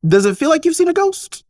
Does it feel like you've seen a ghost?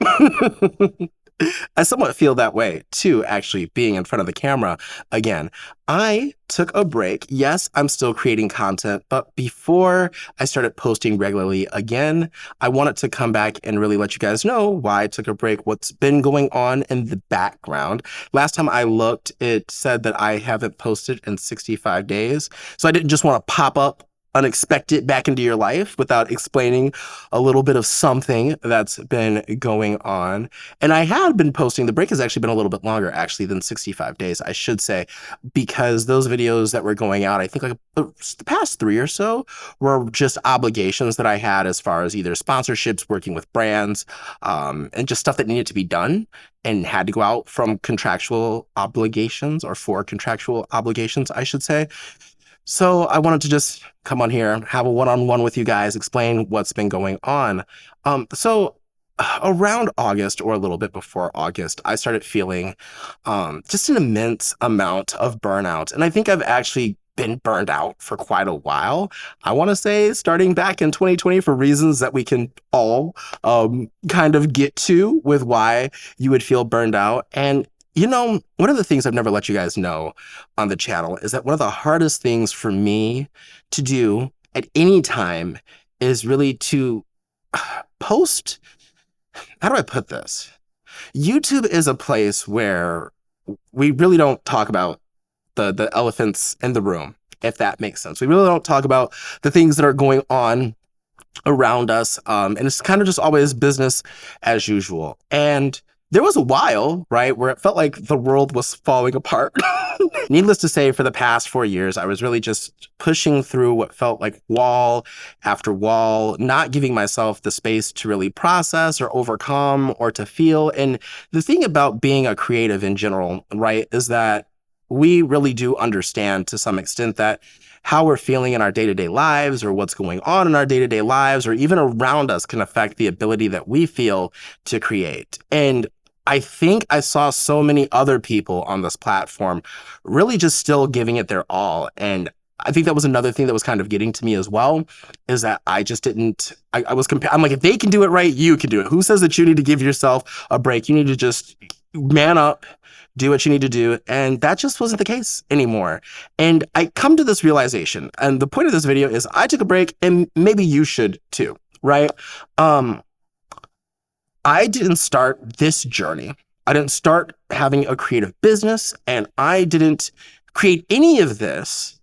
I somewhat feel that way too, actually, being in front of the camera again. I took a break. Yes, I'm still creating content, but before I started posting regularly again, I wanted to come back and really let you guys know why I took a break, what's been going on in the background. Last time I looked, it said that I haven't posted in 65 days. So I didn't just want to pop up unexpected back into your life without explaining a little bit of something that's been going on. And I had been posting, the break has actually been a little bit longer actually than 65 days, I should say, because those videos that were going out, I think like the past 3 or so were just obligations that I had as far as either sponsorships, working with brands, and just stuff that needed to be done and had to go out from contractual obligations or for contractual obligations, I should say. So I wanted to just come on here, have a one-on-one with you guys, explain what's been going on. So around August or a little bit before August, I started feeling just an immense amount of burnout. And I think I've actually been burned out for quite a while. I want to say starting back in 2020 for reasons that we can all kind of get to with why you would feel burned out. And one of the things I've never let you guys know on the channel is that one of the hardest things for me to do at any time is really to post. How do I put this? YouTube is a place where we really don't talk about the elephants in the room, if that makes sense. We really don't talk about the things that are going on around us. And it's kind of just always business as usual. And there was a while, right, where it felt like the world was falling apart. Needless to say, for the past 4 years, I was really just pushing through what felt like wall after wall, not giving myself the space to really process or overcome or to feel. And the thing about being a creative in general, right, is that we really do understand to some extent that how we're feeling in our day-to-day lives or what's going on in our day-to-day lives or even around us can affect the ability that we feel to create. And I think I saw so many other people on this platform really just still giving it their all. And I think that was another thing that was kind of getting to me as well, is that I just didn't, I was comparing, I'm like, if they can do it right, you can do it. Who says that you need to give yourself a break? You need to just man up, do what you need to do. And that just wasn't the case anymore. And I come to this realization, and the point of this video is I took a break and maybe you should too, right? I didn't start this journey. I didn't start having a creative business, and I didn't create any of this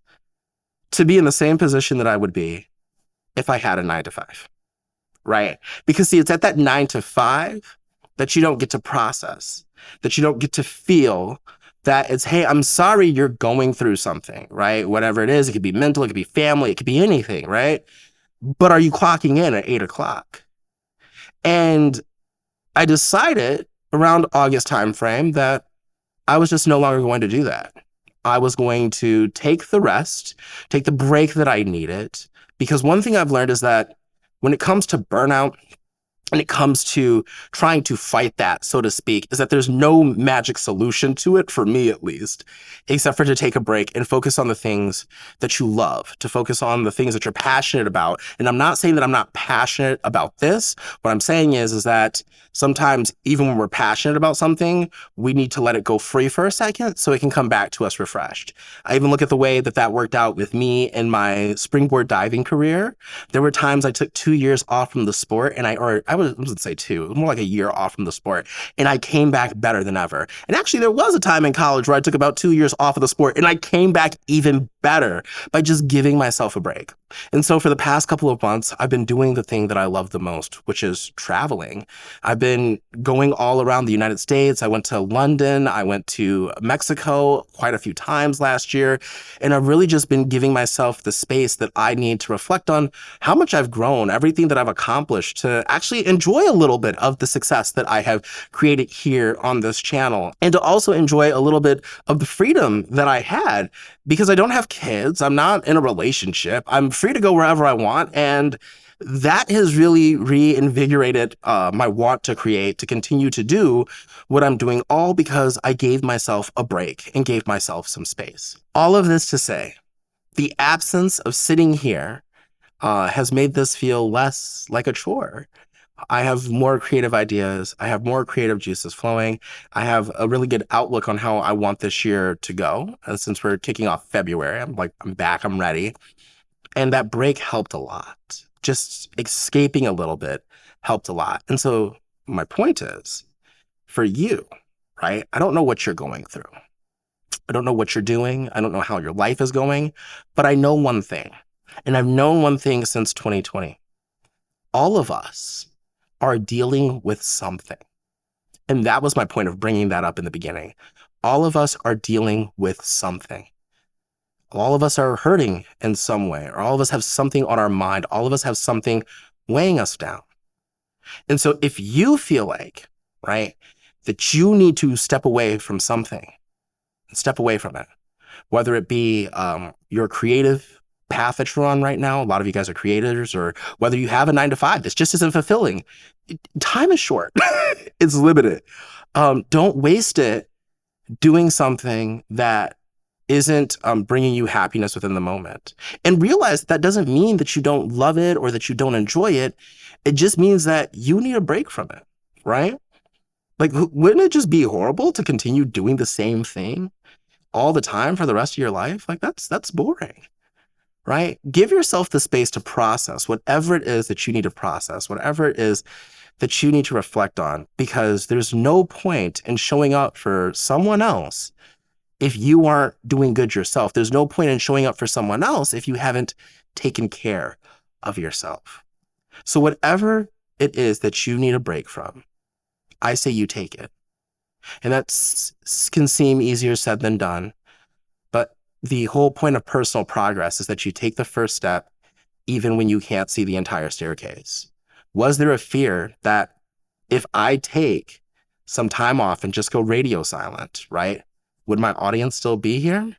to be in the same position that I would be if I had a 9 to 5, right? Because see, it's at that 9 to 5 that you don't get to process, that you don't get to feel that it's, hey, I'm sorry you're going through something, right? Whatever it is, it could be mental, it could be family, it could be anything, right? But are you clocking in at 8 o'clock? And I decided around August timeframe that I was just no longer going to do that. I was going to take the rest, take the break that I needed, because one thing I've learned is that when it comes to burnout, and it comes to trying to fight that, so to speak, is that there's no magic solution to it, for me at least, except for to take a break and focus on the things that you love, to focus on the things that you're passionate about. And I'm not saying that I'm not passionate about this. What I'm saying is that sometimes even when we're passionate about something, we need to let it go free for a second so it can come back to us refreshed. I even look at the way that that worked out with me in my springboard diving career. There were times I took 2 years off from the sport, and I wouldn't say two, it was more like a year off from the sport, and I came back better than ever. And actually, there was a time in college where I took about 2 years off of the sport, and I came back even better by just giving myself a break. And so for the past couple of months, I've been doing the thing that I love the most, which is traveling. I've been going all around the United States. I went to London. I went to Mexico quite a few times last year. And I've really just been giving myself the space that I need to reflect on how much I've grown, everything that I've accomplished, to actually enjoy a little bit of the success that I have created here on this channel, and to also enjoy a little bit of the freedom that I had, because I don't have kids. I'm not in a relationship. I'm free to go wherever I want. And that has really reinvigorated my want to create, to continue to do what I'm doing, all because I gave myself a break and gave myself some space. All of this to say, the absence of sitting here has made this feel less like a chore. I have more creative ideas. I have more creative juices flowing. I have a really good outlook on how I want this year to go. And since we're kicking off February, I'm like, I'm back, I'm ready. And that break helped a lot. Just escaping a little bit helped a lot. And so my point is for you, right? I don't know what you're going through. I don't know what you're doing. I don't know how your life is going, but I know one thing. And I've known one thing since 2020. All of us are dealing with something. And that was my point of bringing that up in the beginning. All of us are dealing with something. All of us are hurting in some way, or all of us have something on our mind. All of us have something weighing us down. And so if you feel like, right, that you need to step away from something, step away from it, whether it be your creative path that you're on right now. A lot of you guys are creators, or whether you have a 9 to 5 this just isn't fulfilling. Time is short. It's limited. Don't waste it doing something that isn't bringing you happiness within the moment. And realize that doesn't mean that you don't love it or that you don't enjoy it. It just means that you need a break from it, right? Like, wouldn't it just be horrible to continue doing the same thing all the time for the rest of your life? Like, that's boring, right? Give yourself the space to process whatever it is that you need to process, whatever it is that you need to reflect on, because there's no point in showing up for someone else if you aren't doing good yourself. There's no point in showing up for someone else if you haven't taken care of yourself. So whatever it is that you need a break from, I say you take it. And that can seem easier said than done. But the whole point of personal progress is that you take the first step even when you can't see the entire staircase. Was there a fear that if I take some time off and just go radio silent, right, would my audience still be here?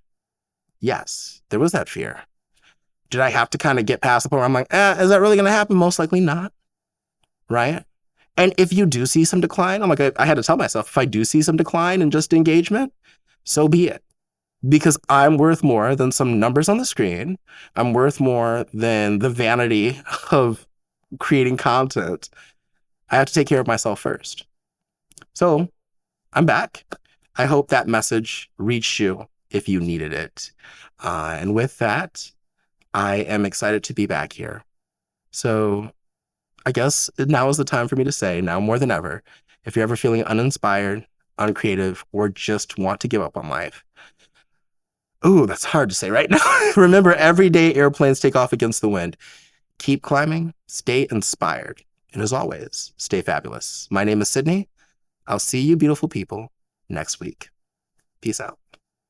Yes, there was that fear. Did I have to kind of get past the point where I'm like, is that really going to happen? Most likely not, right? And if you do see some decline, I'm like, I had to tell myself, if I do see some decline in just engagement, so be it. Because I'm worth more than some numbers on the screen. I'm worth more than the vanity of creating content. I have to take care of myself first. So I'm back. I hope that message reached you if you needed it. And with that, I am excited to be back here. So I guess now is the time for me to say, now more than ever, if you're ever feeling uninspired, uncreative, or just want to give up on life, ooh, that's hard to say right now. Remember, every day airplanes take off against the wind. Keep climbing, stay inspired, and as always, stay fabulous. My name is Sydney. I'll see you beautiful people next week. Peace out.